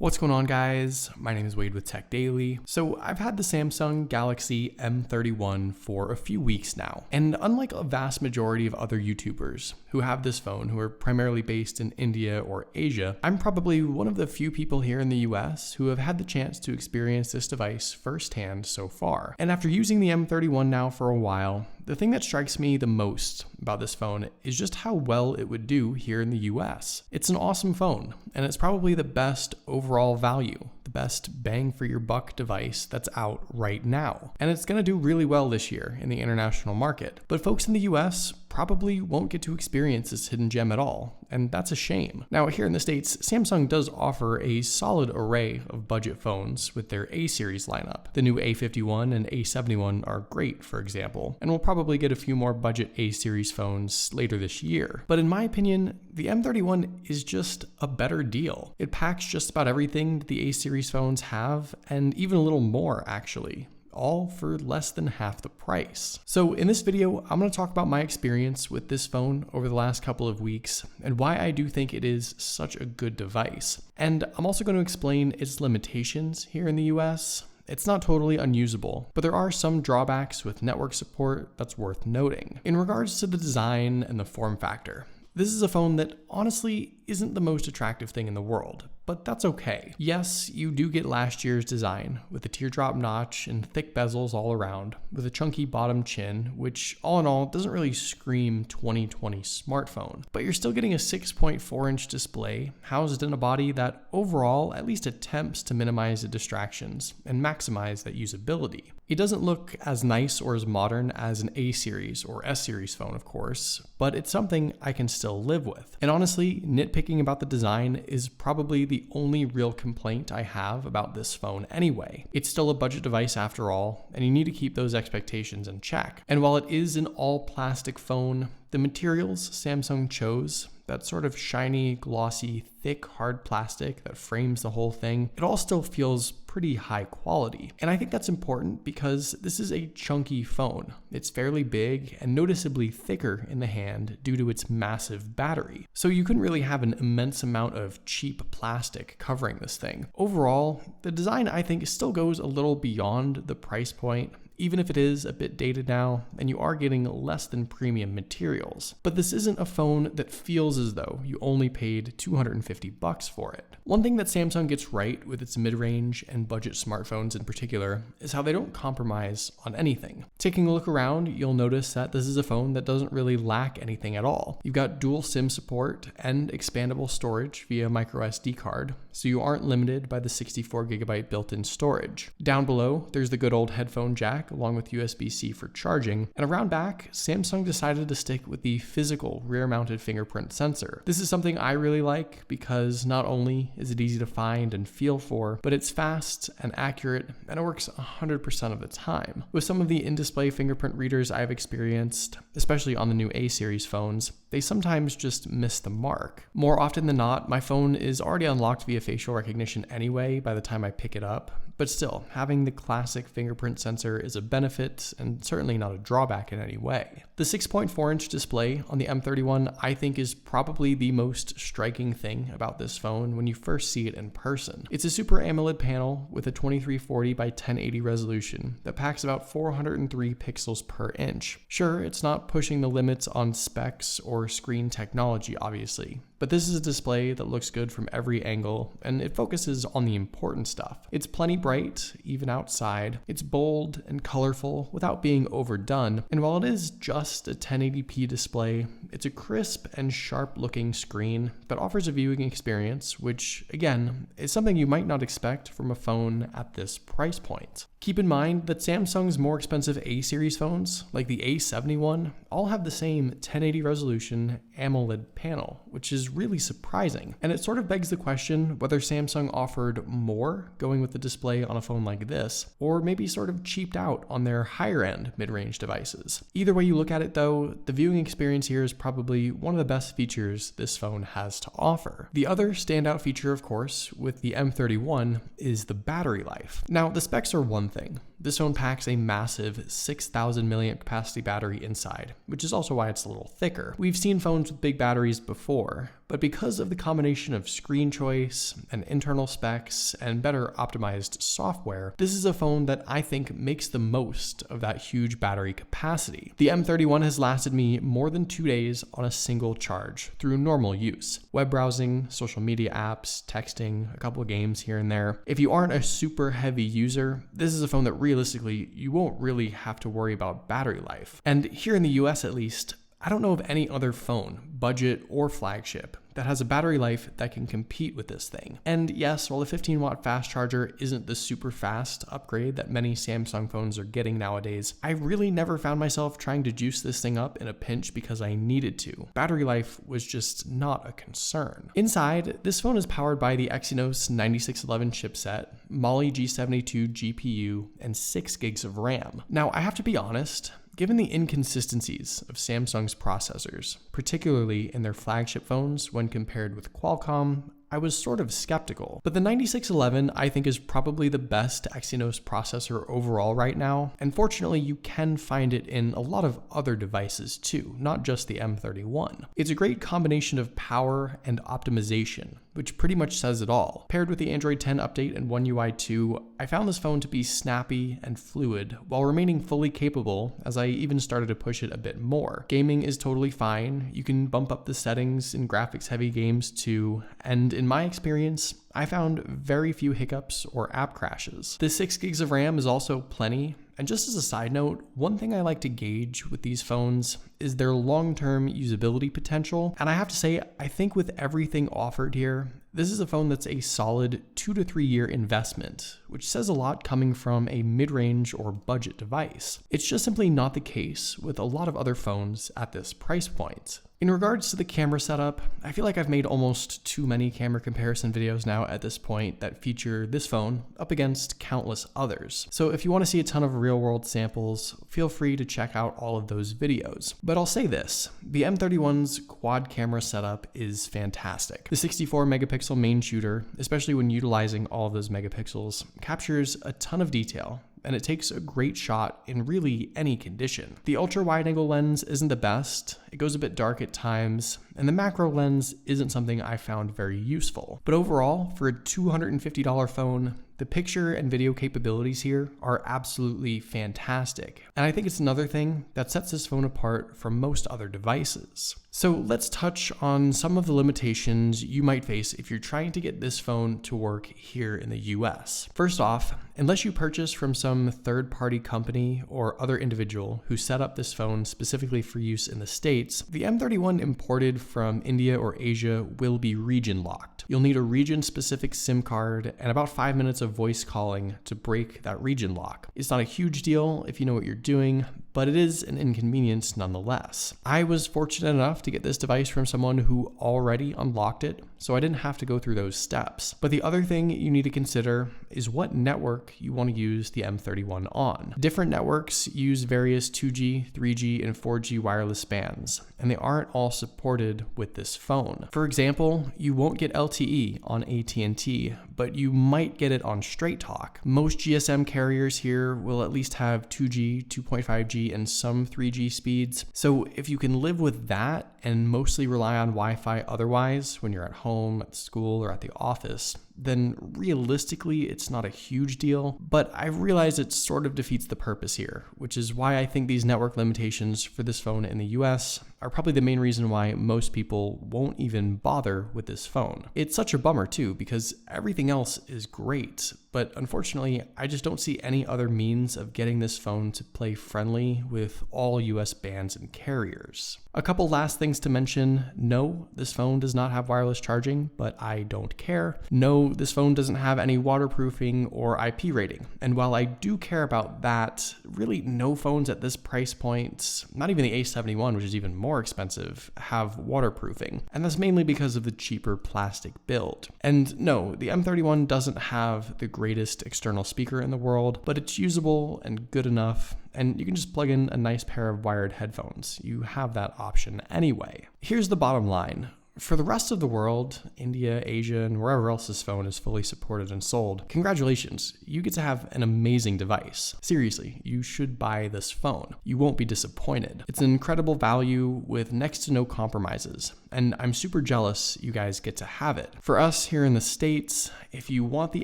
What's going on, guys? My name is Wade with TechDaily. So I've had the Samsung Galaxy M31 for a few weeks now, and unlike a vast majority of other YouTubers who have this phone who are primarily based in India or Asia, I'm probably one of the few people here in the US who have had the chance to experience this device firsthand so far. And after using the M31 now for a while, the thing that strikes me the most about this phone is just how well it would do here in the US. It's an awesome phone, and it's probably the best overall value, the best bang for your buck device that's out right now. And it's going to do really well this year in the international market. But folks in the US probably won't get to experience this hidden gem at all, and that's a shame. Now, here in the States, Samsung does offer a solid array of budget phones with their A series lineup. The new A51 and A71 are great, for example, and we'll probably get a few more budget A series phones later this year. But in my opinion, the M31 is just a better deal. It packs just about everything that the A series phones have, and even a little more, actually, all for less than half the price. So in this video, I'm going to talk about my experience with this phone over the last couple of weeks and why I do think it is such a good device. And I'm also going to explain its limitations here in the US. It's not totally unusable, but there are some drawbacks with network support that's worth noting. In regards to the design and the form factor, this is a phone that honestly isn't the most attractive thing in the world, but that's okay. Yes, you do get last year's design with a teardrop notch and thick bezels all around, with a chunky bottom chin, which all in all doesn't really scream 2020 smartphone. But you're still getting a 6.4-inch display housed in a body that overall at least attempts to minimize the distractions and maximize that usability. It doesn't look as nice or as modern as an A series or S series phone, of course, but it's something I can still live with. And honestly, nitpicking about the design is probably the only real complaint I have about this phone anyway. It's still a budget device after all, and you need to keep those expectations in check. And while it is an all-plastic phone, the materials Samsung chose, that sort of shiny, glossy, thick, hard plastic that frames the whole thing, it all still feels pretty high quality. And I think that's important because this is a chunky phone. It's fairly big and noticeably thicker in the hand due to its massive battery. So you couldn't really have an immense amount of cheap plastic covering this thing. Overall, the design I think still goes a little beyond the price point, even if it is a bit dated now, and you are getting less than premium materials. But this isn't a phone that feels as though you only paid $250 for it. One thing that Samsung gets right with its mid-range and budget smartphones in particular is how they don't compromise on anything. Taking a look around, you'll notice that this is a phone that doesn't really lack anything at all. You've got dual SIM support and expandable storage via microSD card, so you aren't limited by the 64GB built-in storage. Down below, there's the good old headphone jack along with USB-C for charging, and around back, Samsung decided to stick with the physical rear-mounted fingerprint sensor. This is something I really like because not only is it easy to find and feel for, but it's fast and accurate, and it works 100% of the time. With some of the in-display fingerprint readers I've experienced, especially on the new A series phones, they sometimes just miss the mark. More often than not, my phone is already unlocked via facial recognition anyway by the time I pick it up, but still, having the classic fingerprint sensor is a benefit and certainly not a drawback in any way. The 6.4-inch display on the M31 I think is probably the most striking thing about this phone when you first see it in person. It's a Super AMOLED panel with a 2340 by 1080 resolution that packs about 403 pixels per inch. Sure, it's not pushing the limits on specs or screen technology, obviously, but this is a display that looks good from every angle, and it focuses on the important stuff. It's plenty bright, even outside. It's bold and colorful without being overdone, and while it is just a 1080p display, it's a crisp and sharp-looking screen that offers a viewing experience, which, again, is something you might not expect from a phone at this price point. Keep in mind that Samsung's more expensive A-series phones, like the A71, all have the same 1080 resolution AMOLED panel, which is really surprising. And it sort of begs the question whether Samsung offered more going with the display on a phone like this, or maybe sort of cheaped out on their higher-end mid-range devices. Either way you look at it though, the viewing experience here is probably one of the best features this phone has to offer. The other standout feature, of course, with the M31 is the battery life. Now, the specs are one thing, This phone packs a massive 6,000 milliamp capacity battery inside, which is also why it's a little thicker. We've seen phones with big batteries before, but because of the combination of screen choice and internal specs and better optimized software, this is a phone that I think makes the most of that huge battery capacity. The M31 has lasted me more than 2 days on a single charge through normal use. Web browsing, social media apps, texting, a couple of games here and there. If you aren't a super heavy user, this is a phone that realistically you won't really have to worry about battery life. And here in the US at least, I don't know of any other phone, budget or flagship, that has a battery life that can compete with this thing. And yes, while the 15-watt fast charger isn't the super fast upgrade that many Samsung phones are getting nowadays, I really never found myself trying to juice this thing up in a pinch because I needed to. Battery life was just not a concern. Inside, this phone is powered by the Exynos 9611 chipset, Mali G72 GPU, and 6 gigs of RAM. Now, I have to be honest, given the inconsistencies of Samsung's processors, particularly in their flagship phones when compared with Qualcomm, I was sort of skeptical. But the 9611 I think is probably the best Exynos processor overall right now, and fortunately you can find it in a lot of other devices too, not just the M31. It's a great combination of power and optimization, which pretty much says it all. Paired with the Android 10 update and One UI 2, I found this phone to be snappy and fluid while remaining fully capable, as I even started to push it a bit more. Gaming is totally fine. You can bump up the settings in graphics heavy games too, and in my experience, I found very few hiccups or app crashes. The 6 gigs of RAM is also plenty. And just as a side note, one thing I like to gauge with these phones is their long-term usability potential. And I have to say, I think with everything offered here, this is a phone that's a solid 2 to 3 year investment, which says a lot coming from a mid-range or budget device. It's just simply not the case with a lot of other phones at this price point. In regards to the camera setup, I feel like I've made almost too many camera comparison videos now at this point that feature this phone up against countless others. So if you want to see a ton of real-world samples, feel free to check out all of those videos. But I'll say this, the M31's quad camera setup is fantastic. The 64 megapixel main shooter, especially when utilizing all of those megapixels, captures a ton of detail, and it takes a great shot in really any condition. The ultra wide angle lens isn't the best, it goes a bit dark at times, and the macro lens isn't something I found very useful. But overall, for a $250 phone, the picture and video capabilities here are absolutely fantastic. And I think it's another thing that sets this phone apart from most other devices. So let's touch on some of the limitations you might face if you're trying to get this phone to work here in the US. First off, unless you purchase from some third-party company or other individual who set up this phone specifically for use in the States, the M31 imported from India or Asia will be region locked. You'll need a region-specific SIM card and about 5 minutes of voice calling to break that region lock. It's not a huge deal if you know what you're doing, but it is an inconvenience nonetheless. I was fortunate enough to get this device from someone who already unlocked it, so I didn't have to go through those steps. But the other thing you need to consider is what network you want to use the M31 on. Different networks use various 2G, 3G, and 4G wireless bands, and they aren't all supported with this phone. For example, you won't get LTE on AT&T, but you might get it on Straight Talk. Most GSM carriers here will at least have 2G, 2.5G, and some 3G speeds. So if you can live with that and mostly rely on Wi-Fi otherwise when you're at home, at school, or at the office, then realistically it's not a huge deal, but I realize it sort of defeats the purpose here, which is why I think these network limitations for this phone in the US are probably the main reason why most people won't even bother with this phone. It's such a bummer too, because everything else is great, but unfortunately I just don't see any other means of getting this phone to play friendly with all US bands and carriers. A couple last things to mention. No, this phone does not have wireless charging, but I don't care. No, this phone doesn't have any waterproofing or IP rating. And while I do care about that, really no phones at this price point, not even the A71, which is even more expensive, have waterproofing. And that's mainly because of the cheaper plastic build. And no, the M31 doesn't have the greatest external speaker in the world, but it's usable and good enough. And you can just plug in a nice pair of wired headphones. You have that option anyway. Here's the bottom line. For the rest of the world, India, Asia, and wherever else this phone is fully supported and sold, congratulations, you get to have an amazing device. Seriously, you should buy this phone. You won't be disappointed. It's an incredible value with next to no compromises, and I'm super jealous you guys get to have it. For us here in the States, if you want the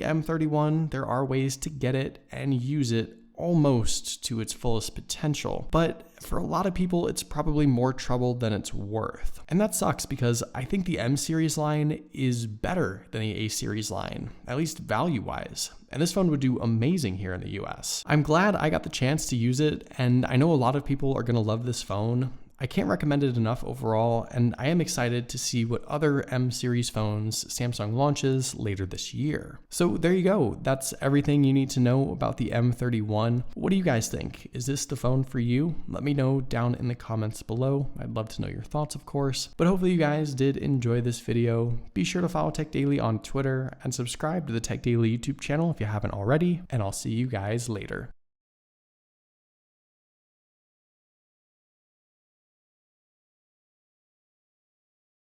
M31, there are ways to get it and use it almost to its fullest potential. But for a lot of people, it's probably more trouble than it's worth. And that sucks because I think the M series line is better than the A series line, at least value-wise. And this phone would do amazing here in the US. I'm glad I got the chance to use it, and I know a lot of people are gonna love this phone. I can't recommend it enough overall, and I am excited to see what other M series phones Samsung launches later this year. So there you go. That's everything you need to know about the M31. What do you guys think? Is this the phone for you? Let me know down in the comments below. I'd love to know your thoughts, of course. But hopefully you guys did enjoy this video. Be sure to follow TechDaily on Twitter and subscribe to the TechDaily YouTube channel if you haven't already, and I'll see you guys later.